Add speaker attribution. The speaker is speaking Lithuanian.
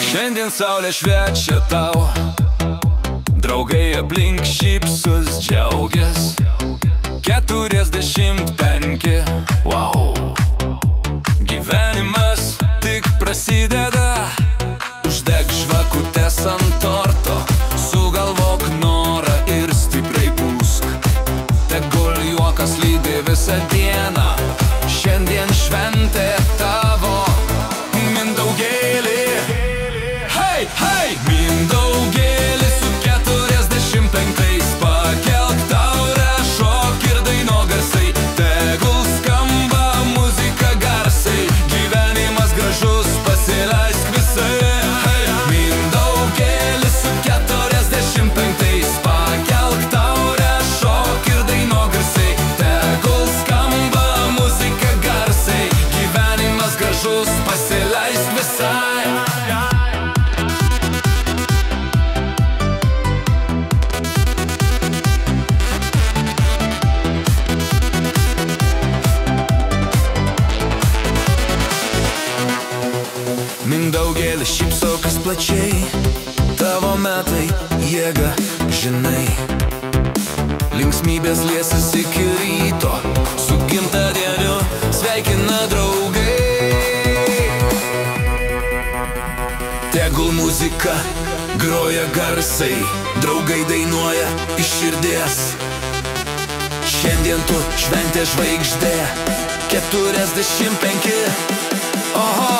Speaker 1: Šiandien saulė šviečia tau, draugai aplink šypsus džiaugias. 45, wow. Gyvenimas tik prasideda. Uždek žvakutes ant torto, sugalvok norą ir stipriai pūsk. Tegul juokas lydi visą dieną, šiandien šventė tavo. Mindaugėli, hei, hei! Mindaugėli su 45, pakelk taurę, šok ir daino garsai. Tegul skamba muzika garsai, gyvenimas gražus, pasileisk visai. Mindaugėli su 45, pakelk taurę, šok ir daino garsai. Tegul skamba muzika garsai, gyvenimas gražus, pasileisk visai. Mindaugėli, šypsokis plačiai, tavo metai jėga, žinai. Linksmybės liesis iki ryto, su gimtadieniu sveikina draugai. Tegul muzika groja garsai, draugai dainuoja iš širdies. Šiandien tu šventė žvaigždė, 45, oho.